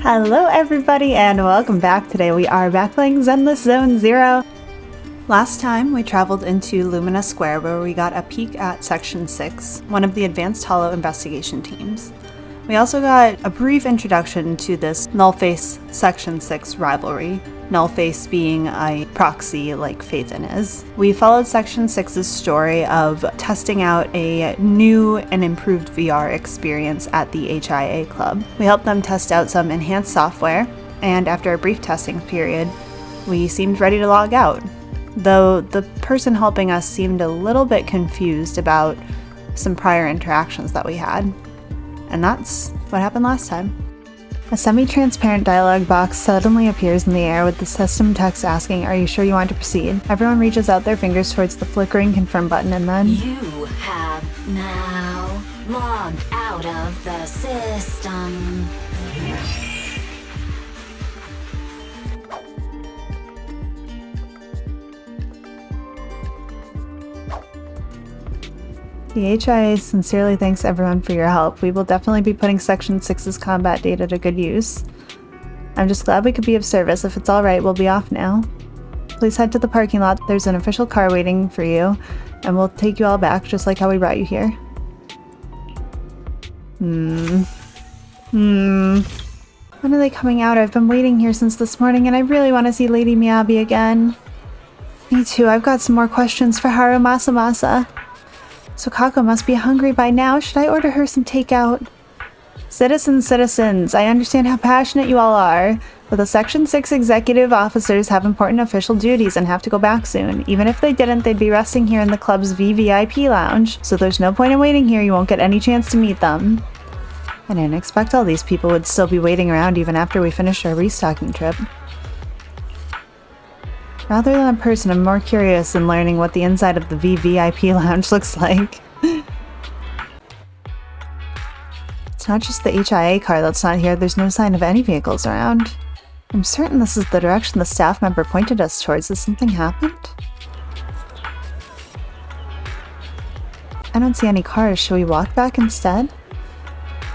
Hello everybody and welcome back. Today we are back playing Zenless Zone Zero. Last time we traveled into Lumina Square where we got a peek at Section 6, one of the Advanced Hollow investigation teams. We also got a brief introduction to this Null Face Section 6 rivalry, Null Face being a proxy like Phaethon is. We followed Section 6's story of testing out a new and improved VR experience at the HIA Club. We helped them test out some enhanced software, and after a brief testing period, we seemed ready to log out, though the person helping us seemed a little bit confused about some prior interactions that we had. And that's what happened last time. A semi-transparent dialog box suddenly appears in the air with the system text asking, "Are you sure you want to proceed?" Everyone reaches out their fingers towards the flickering confirm button and then... You have now logged out of the system. The HIA sincerely thanks everyone for your help. We will definitely be putting Section 6's combat data to good use. I'm just glad we could be of service. If it's alright, we'll be off now. Please head to the parking lot. There's an official car waiting for you, and we'll take you all back just like how we brought you here. When are they coming out? I've been waiting here since this morning, and I really want to see Lady Miyabi again. Me too. I've got some more questions for Haru Masamasa. Sukako must be hungry by now. Should I order her some takeout? Citizens, I understand how passionate you all are, but the Section 6 executive officers have important official duties and have to go back soon. Even if they didn't, they'd be resting here in the club's VVIP lounge, so there's no point in waiting here. You won't get any chance to meet them. I didn't expect all these people would still be waiting around even after we finished our restocking trip. Rather than a person, I'm more curious in learning what the inside of the VVIP lounge looks like. It's not just the HIA car that's not here, there's no sign of any vehicles around. I'm certain this is the direction the staff member pointed us towards. Has something happened? I don't see any cars. Should we walk back instead?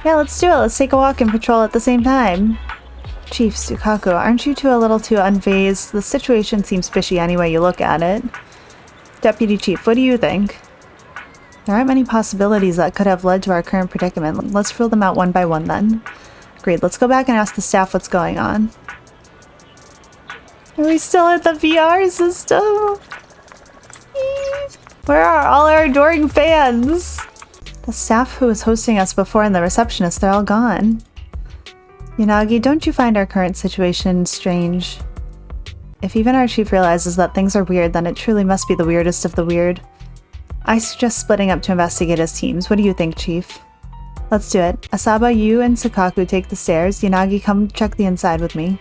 Yeah, let's do it. Let's take a walk and patrol at the same time. Chief Sukako, aren't you two a little too unfazed? The situation seems fishy any way you look at it. Deputy Chief, what do you think? There aren't many possibilities that could have led to our current predicament. Let's rule them out one by one then. Agreed, let's go back and ask the staff what's going on. Are we still at the VR system? Where are all our adoring fans? The staff who was hosting us before and the receptionist, they're all gone. Yanagi, don't you find our current situation strange? If even our chief realizes that things are weird, then it truly must be the weirdest of the weird. I suggest splitting up to investigate as teams. What do you think, Chief? Let's do it. Asaba, you and Sukako take the stairs. Yanagi, come check the inside with me.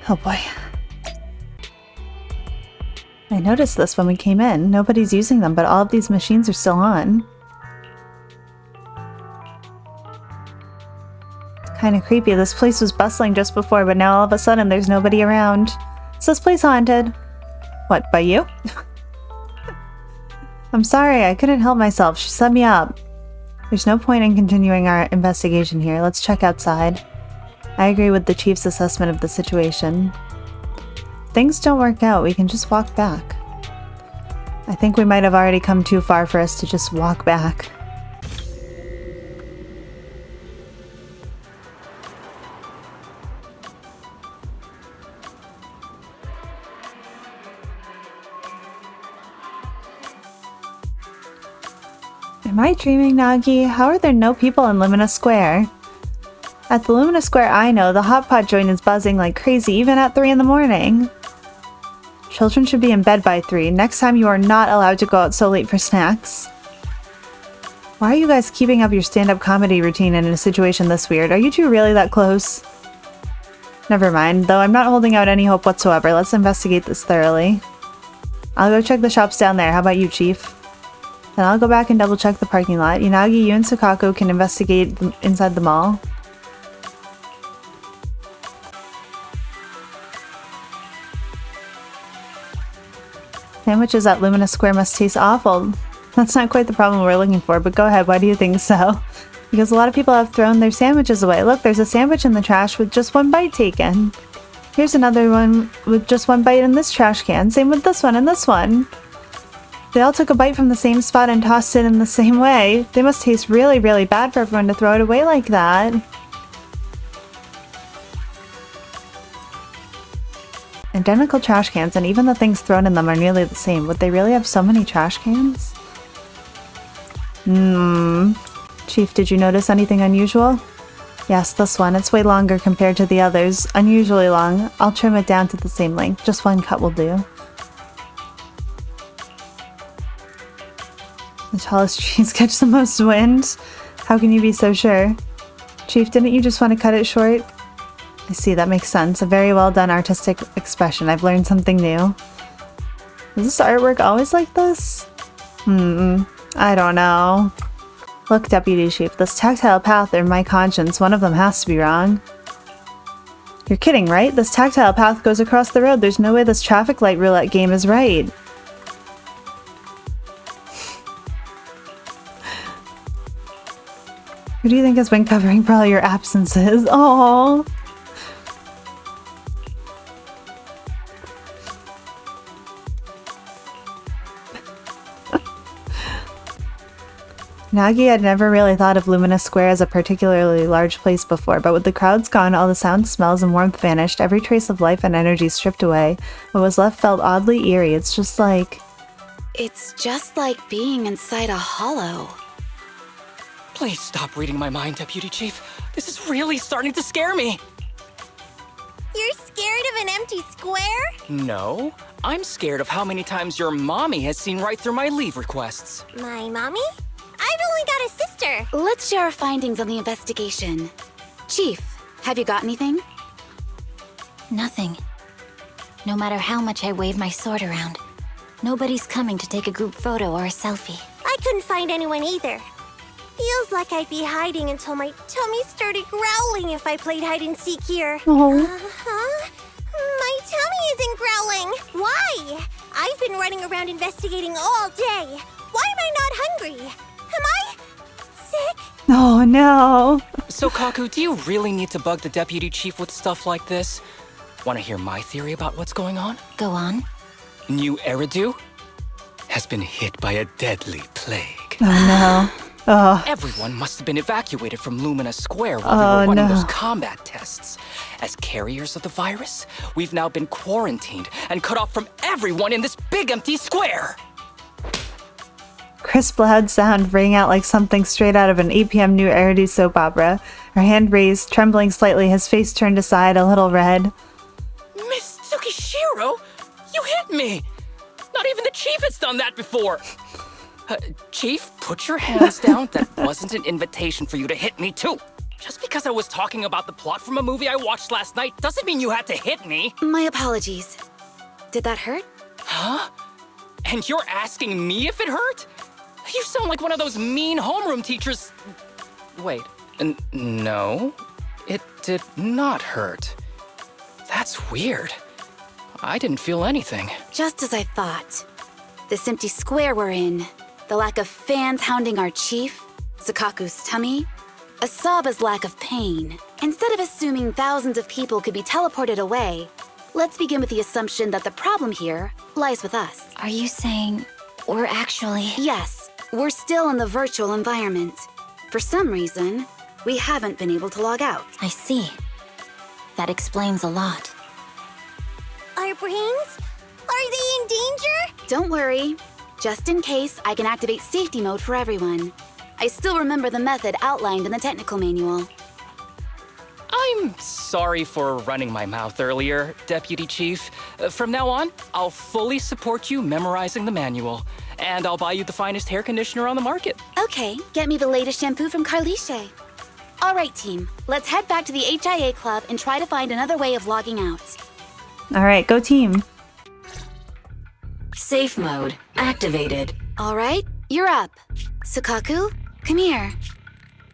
Oh boy. I noticed this when we came in. Nobody's using them, but all of these machines are still on. Kinda creepy. This place was bustling just before, but now all of a sudden there's nobody around. Is this place haunted? What, by you? I'm sorry, I couldn't help myself. She set me up. There's no point in continuing our investigation here. Let's check outside. I agree with the chief's assessment of the situation. If things don't work out, we can just walk back. I think we might have already come too far for us to just walk back. Am I dreaming, Nagi? How are there no people in Lumina Square? At the Lumina Square I know, the hot pot joint is buzzing like crazy even at 3 in the morning. Children should be in bed by 3. Next time you are not allowed to go out so late for snacks. Why are you guys keeping up your stand-up comedy routine in a situation this weird? Are you two really that close? Never mind, though I'm not holding out any hope whatsoever. Let's investigate this thoroughly. I'll go check the shops down there. How about you, Chief? Then I'll go back and double check the parking lot. Yanagi, you and Sukako can investigate inside the mall. Sandwiches at Lumina Square must taste awful. That's not quite the problem we're looking for, but go ahead, why do you think so? Because a lot of people have thrown their sandwiches away. Look, there's a sandwich in the trash with just one bite taken. Here's another one with just one bite in this trash can. Same with this one and this one. They all took a bite from the same spot and tossed it in the same way. They must taste really, really bad for everyone to throw it away like that. Identical trash cans, and even the things thrown in them are nearly the same. Would they really have so many trash cans? Chief, did you notice anything unusual? Yes, this one. It's way longer compared to the others. Unusually long. I'll trim it down to the same length. Just one cut will do. The tallest trees catch the most wind? How can you be so sure? Chief, didn't you just want to cut it short? I see, that makes sense. A very well done artistic expression. I've learned something new. Is this artwork always like this? I don't know. Look, Deputy Chief, this tactile path or my conscience, one of them has to be wrong. You're kidding, right? This tactile path goes across the road. There's no way this traffic light roulette game is right. Who do you think has been covering for all your absences? Oh. Nagi had never really thought of Luminous Square as a particularly large place before, but with the crowds gone, all the sounds, smells, and warmth vanished, every trace of life and energy stripped away. What was left felt oddly eerie. It's just like being inside a hollow. Please stop reading my mind, Deputy Chief. This is really starting to scare me. You're scared of an empty square? No, I'm scared of how many times your mommy has seen right through my leave requests. My mommy? I've only got a sister. Let's share our findings on the investigation. Chief, have you got anything? Nothing. No matter how much I wave my sword around, nobody's coming to take a group photo or a selfie. I couldn't find anyone either. Feels like I'd be hiding until my tummy started growling if I played hide and seek here. Oh. My tummy isn't growling. Why? I've been running around investigating all day. Why am I not hungry? Am I sick? Oh no. So, Kaku, do you really need to bug the Deputy Chief with stuff like this? Want to hear my theory about what's going on? Go on. New Eridu has been hit by a deadly plague. Oh no. Oh. Everyone must have been evacuated from Lumina Square while we were running those combat tests. As carriers of the virus, we've now been quarantined and cut off from everyone in this big empty square. Crisp loud sound rang out like something straight out of an 8 p.m. New Eridu soap opera. Her hand raised, trembling slightly, his face turned aside, a little red. Miss Tsukishiro, you hit me! Not even the Chief has done that before! Chief, put your hands down. That wasn't an invitation for you to hit me too. Just because I was talking about the plot from a movie I watched last night doesn't mean you had to hit me. My apologies. Did that hurt? Huh? And you're asking me if it hurt? You sound like one of those mean homeroom teachers. Wait, no, it did not hurt. That's weird. I didn't feel anything. Just as I thought. This empty square we're in, the lack of fans hounding our chief, Sukaku's tummy, Asaba's lack of pain. Instead of assuming thousands of people could be teleported away, let's begin with the assumption that the problem here lies with us. Are you saying we're actually... Yes, we're still in the virtual environment. For some reason, we haven't been able to log out. I see. That explains a lot. Our brains? Are they in danger? Don't worry. Just in case, I can activate safety mode for everyone. I still remember the method outlined in the technical manual. I'm sorry for running my mouth earlier, Deputy Chief. From now on, I'll fully support you memorizing the manual. And I'll buy you the finest hair conditioner on the market. Okay, get me the latest shampoo from Carliche. All right, team. Let's head back to the HIA Club and try to find another way of logging out. All right, go team. Safe mode activated. All right, you're up. Sukaku, come here.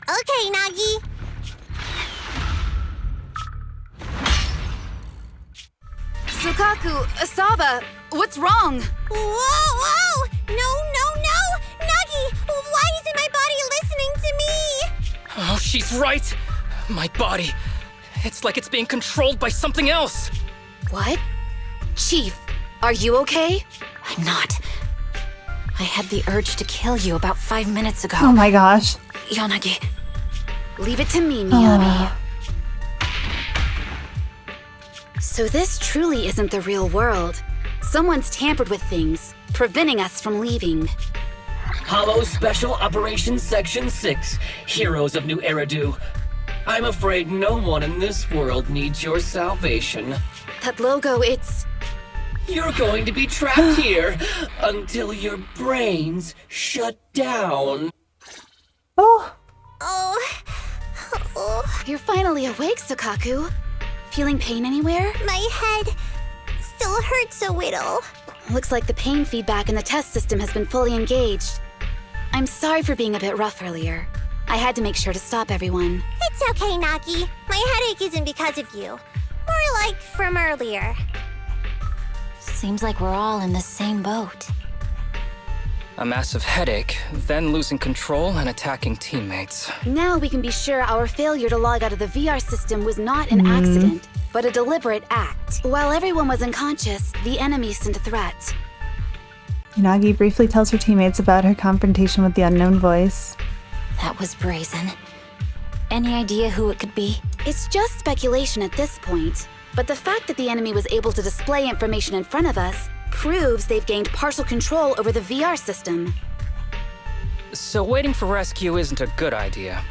Okay, Nagi. Sukaku, Asaba, what's wrong? Whoa! No! Nagi! Why isn't my body listening to me? she's right. My body, it's like it's being controlled by something else. What? Chief, are you okay? I'm not. I had the urge to kill you about 5 minutes ago. Oh my gosh. Yanagi, Leave it to me, Miami. So this truly isn't the real world. Someone's tampered with things, preventing us from leaving. Hollow Special Operations Section 6, Heroes of New Eridu. I'm afraid no one in this world needs your salvation. That logo, it's... You're going to be trapped here until your brains shut down. Oh. Oh, You're finally awake, Sukaku. Feeling pain anywhere? my head still hurts a little. Looks like the pain feedback in the test system has been fully engaged. I'm sorry for being a bit rough earlier. I had to make sure to stop everyone. It's okay, Nagi. My headache isn't because of you. More like from earlier. seems like we're all in the same boat. A massive headache, then losing control and attacking teammates. Now we can be sure our failure to log out of the VR system was not an accident, but a deliberate act. While everyone was unconscious, the enemy sent a threat. Yanagi briefly tells her teammates about her confrontation with the unknown voice. That was brazen. Any idea who it could be? It's just speculation at this point, but the fact that the enemy was able to display information in front of us proves they've gained partial control over the VR system. So waiting for rescue isn't a good idea.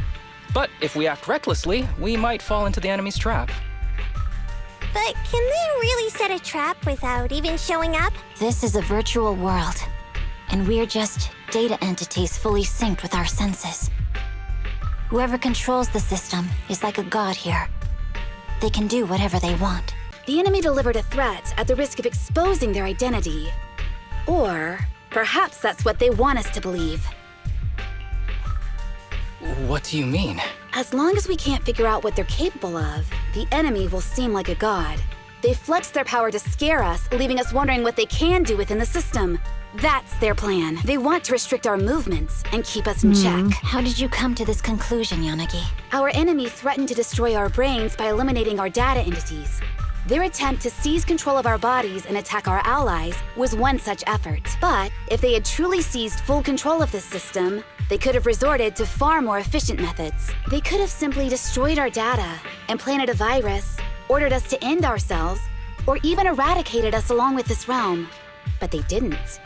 But if we act recklessly, we might fall into the enemy's trap. But can they really set a trap without even showing up? This is a virtual world, and we're just data entities fully synced with our senses. Whoever controls the system is like a god here. They can do whatever they want. The enemy delivered a threat at the risk of exposing their identity. Or perhaps that's what they want us to believe. What do you mean? As long as we can't figure out what they're capable of, the enemy will seem like a god. They flex their power to scare us, leaving us wondering what they can do within the system. That's their plan. They want to restrict our movements and keep us in check. How did you come to this conclusion, Yanagi? Our enemy threatened to destroy our brains by eliminating our data entities. Their attempt to seize control of our bodies and attack our allies was one such effort. But if they had truly seized full control of this system, they could have resorted to far more efficient methods. They could have simply destroyed our data, implanted a virus, ordered us to end ourselves, or even eradicated us along with this realm. But they didn't.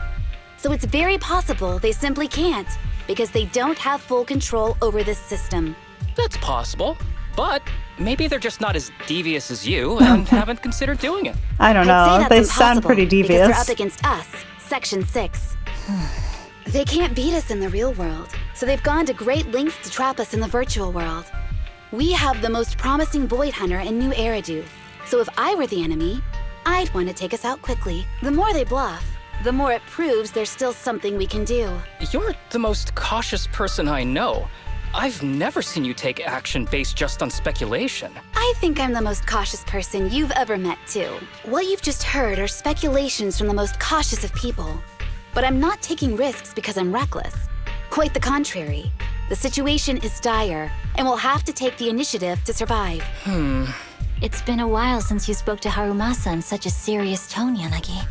So it's very possible they simply can't, because they don't have full control over this system. That's possible, but maybe they're just not as devious as you and haven't considered doing it. I don't I'd say know. that's They impossible, sound pretty because devious. they're up against us, Section 6. They can't beat us in the real world, so they've gone to great lengths to trap us in the virtual world. We have the most promising Void Hunter in New Eridu, so if I were the enemy, I'd want to take us out quickly. The more they bluff, the more it proves there's still something we can do. You're the most cautious person I know. I've never seen you take action based just on speculation. I think I'm the most cautious person you've ever met, too. What you've just heard are speculations from the most cautious of people. But I'm not taking risks because I'm reckless. Quite the contrary. The situation is dire, and we'll have to take the initiative to survive. It's been a while since you spoke to Harumasa in such a serious tone, Yanagi.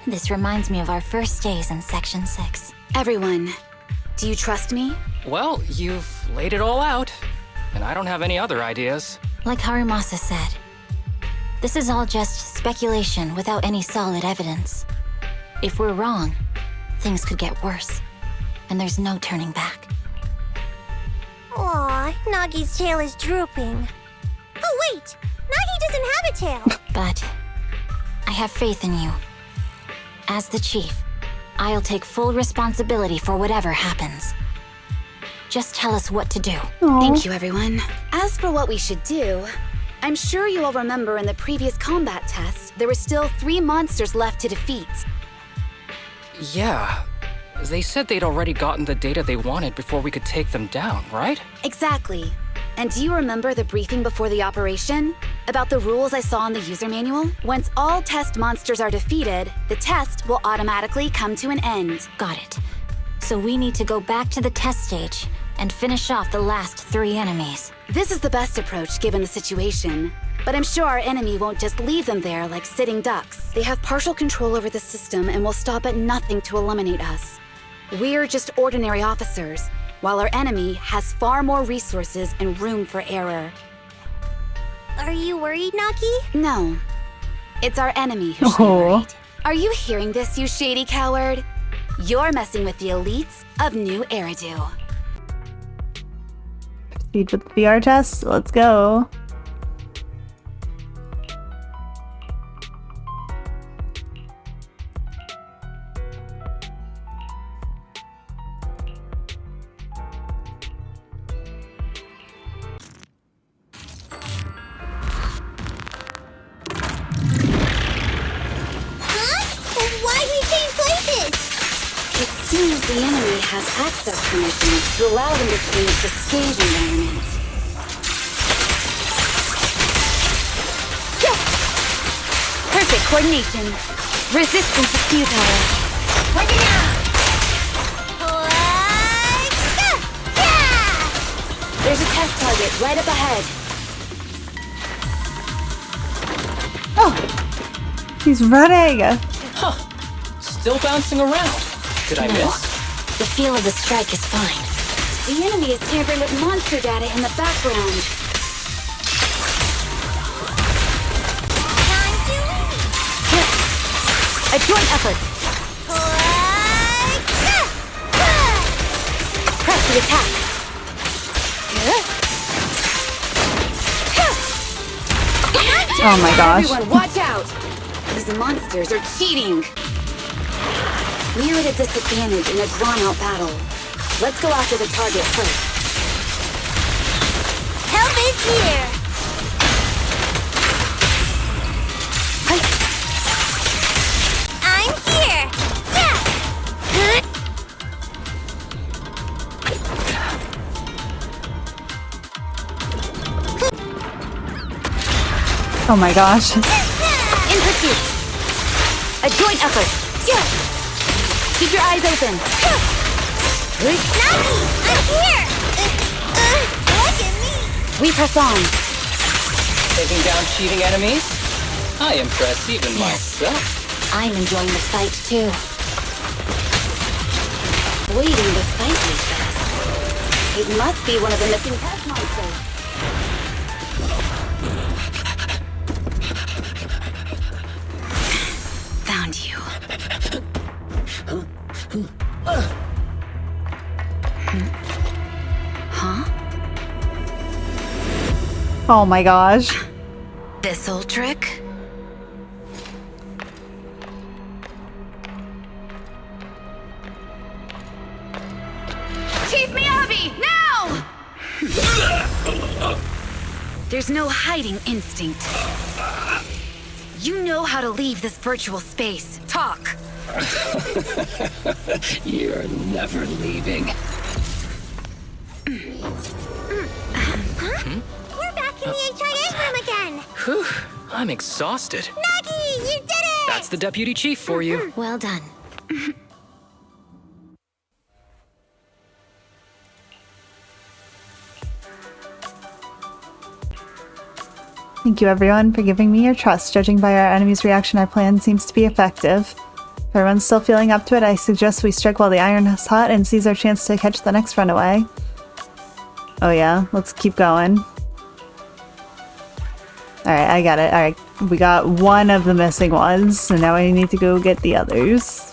This reminds me of our first days in Section 6. Everyone, do you trust me? Well, you've laid it all out, and I don't have any other ideas. Like Harumasa said, this is all just speculation without any solid evidence. If we're wrong, things could get worse, and there's no turning back. Aw, Nagi's tail is drooping. Oh wait, Nagi doesn't have a tail. But I have faith in you. As the chief, I'll take full responsibility for whatever happens. Just tell us what to do. Thank you, everyone. As for what we should do, I'm sure you all remember in the previous combat test, there were still 3 monsters left to defeat. Yeah, they said they'd already gotten the data they wanted before we could take them down, right? Exactly. And do you remember the briefing before the operation? About the rules I saw in the user manual? Once all test monsters are defeated, the test will automatically come to an end. Got it. So we need to go back to the test stage and finish off the last 3 enemies. This is the best approach given the situation. But I'm sure our enemy won't just leave them there like sitting ducks. They have partial control over the system and will stop at nothing to eliminate us. We're just ordinary officers, while our enemy has far more resources and room for error. Are you worried, Naki? No. It's our enemy who should be worried. Are you hearing this, you shady coward? You're messing with the elites of New Eridu. Proceed with the VR test. Let's go. Seems the enemy has access permissions to allow them to change the stage environment. Perfect coordination. Resistance is futile. There's a test target right up ahead. Oh! He's running! Huh. Still bouncing around. Did I miss? The feel of the strike is fine. The enemy is tampering with monster data in the background. A joint effort. Press the attack. Oh my gosh. Everyone, watch out! These monsters are cheating. We're at a disadvantage in a drawn-out battle. Let's go after the target first. Help is here! I'm here! Oh my gosh. In pursuit. A joint effort. Keep your eyes open. Nagi! I'm here! Look at me! We press on. Taking down cheating enemies? I impress even myself. I'm enjoying the fight too. Waiting to fight like this. It must be one of the missing test monsters. Found you. Huh? Oh my gosh. This old trick? Chief Miyabi, now! There's no hiding instinct. You know how to leave this virtual space. Talk. You're never leaving. We're back in the HIA room again! Whew. I'm exhausted. Nagi, you did it! That's the deputy chief for you. Well done. Thank you everyone for giving me your trust. Judging by our enemy's reaction, our plan seems to be effective. If everyone's still feeling up to it, I suggest we strike while the iron is hot and seize our chance to catch the next runaway. Oh yeah, let's keep going. Alright, I got it. Alright, we got one of the missing ones, so now I need to go get the others.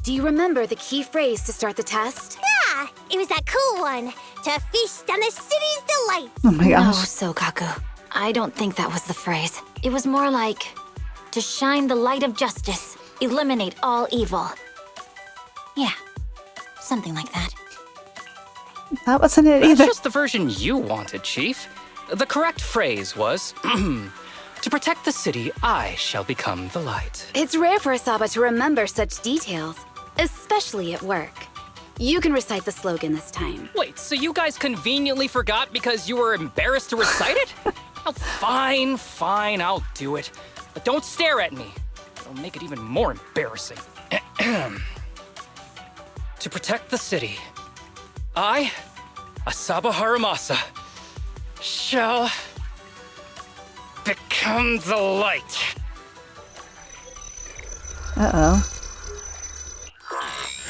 Do you remember the key phrase to start the test? Yeah, it was that cool one. To feast on the city's delights. Oh my No, gosh. Sokaku. I don't think that was the phrase. It was more like, to shine the light of justice, eliminate all evil. Yeah, something like that. That wasn't it That's either. just the version you wanted, Chief. The correct phrase was, to protect the city, I shall become the light. It's rare for Asaba to remember such details, especially at work. You can recite the slogan this time. Wait, so you guys conveniently forgot because you were embarrassed to recite it? Oh, fine, I'll do it. But don't stare at me. It'll make it even more embarrassing. To protect the city, I, Asaba Haramasa, shall become the light. Uh-oh.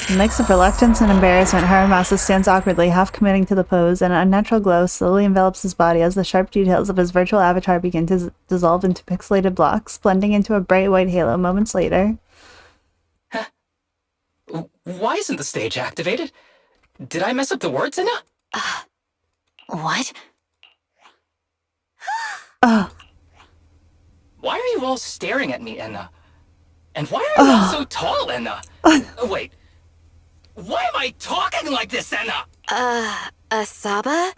A mix of reluctance and embarrassment, Haramasa stands awkwardly, half committing to the pose, and an unnatural glow slowly envelops his body as the sharp details of his virtual avatar begin to dissolve into pixelated blocks, blending into a bright white halo moments later. Huh? Why isn't the stage activated? Did I mess up the words, Enna? What? Why are you all staring at me, Enna? And why are you all so tall, Enna? Wait. Why am I talking like this, Enna? Asaba?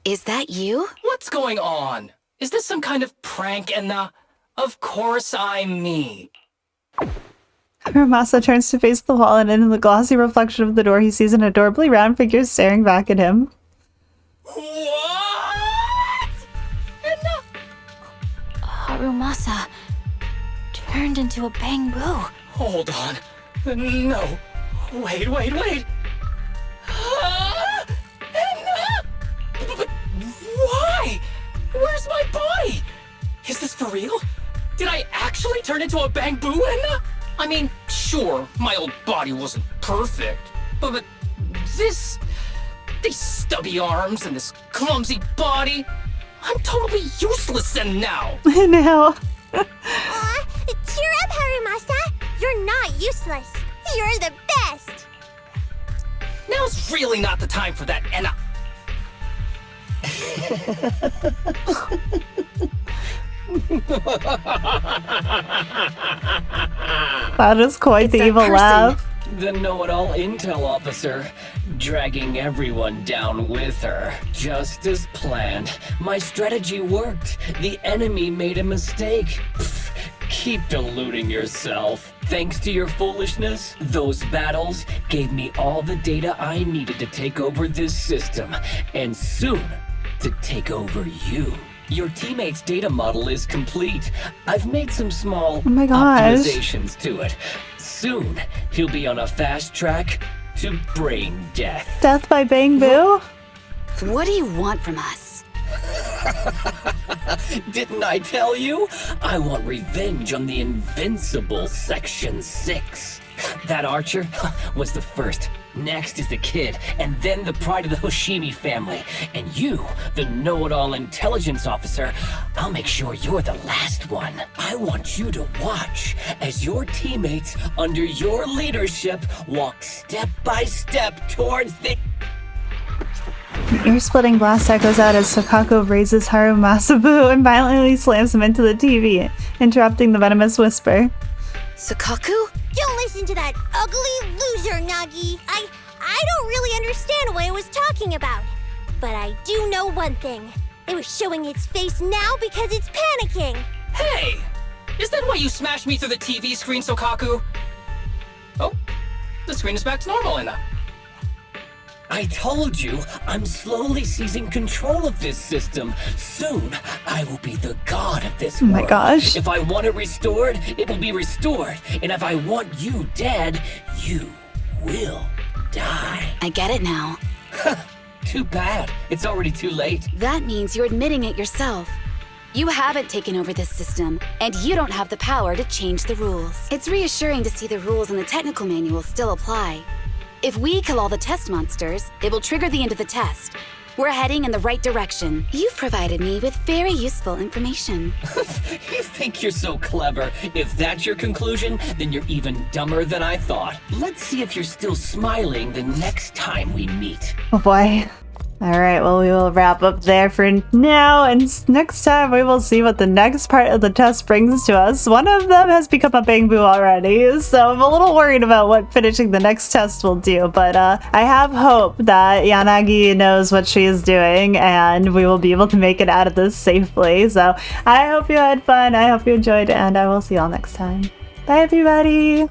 Is that you? What's going on? Is this some kind of prank, Enna? Of course I'm me. Haramasa turns to face the wall, and in the glossy reflection of the door, he sees an adorably round figure staring back at him. What? Enna? Harumasa turned into a bamboo. Hold on. No. Wait. Enna? But why? Where's my body? Is this for real? Did I actually turn into a bamboo, Enna? I mean, sure, my old body wasn't perfect, but these stubby arms and this clumsy body, I'm totally useless now. I know. Cheer up, Haramasa. You're not useless. You're the best. Now's really not the time for that, Enna. That is quite the evil laugh. The know-it-all intel officer, dragging everyone down with her. Just as planned. My strategy worked. The enemy made a mistake. Pfft, keep deluding yourself. Thanks to your foolishness, those battles gave me all the data I needed to take over this system, and soon to take over you. Your teammate's data model is complete. I've made some small optimizations to it. Soon, he'll be on a fast track to brain death. Death by bamboo? What do you want from us? Didn't I tell you? I want revenge on the invincible Section 6. That archer was the first. Next is the kid, and then the pride of the Hoshimi family. And you, the know-it-all intelligence officer, I'll make sure you're the last one. I want you to watch as your teammates, under your leadership, walk step by step towards the... Ear-splitting blast echoes out as Sakaku raises Harumasabu and violently slams him into the TV, interrupting the venomous whisper. Sakaku? Don't listen to that ugly loser, Nagi. I don't really understand what it was talking about. But I do know one thing. It was showing its face now because it's panicking. Hey! Is that why you smashed me through the TV screen, Sokaku? Oh, the screen is back to normal, Enna. I told you, I'm slowly seizing control of this system. Soon, I will be the god of this world. Oh my gosh. If I want it restored, it will be restored. And if I want you dead, you will die. I get it now. Too bad. It's already too late. That means you're admitting it yourself. You haven't taken over this system, and you don't have the power to change the rules. It's reassuring to see the rules in the technical manual still apply. If we kill all the test monsters, it will trigger the end of the test. We're heading in the right direction. You've provided me with very useful information. You think you're so clever. If that's your conclusion, then you're even dumber than I thought. Let's see if you're still smiling the next time we meet. Oh boy. Alright, well, we will wrap up there for now, and next time we will see what the next part of the test brings to us. One of them has become a bamboo already, so I'm a little worried about what finishing the next test will do, but I have hope that Yanagi knows what she is doing, and we will be able to make it out of this safely. So I hope you had fun, I hope you enjoyed, and I will see you all next time. Bye, everybody!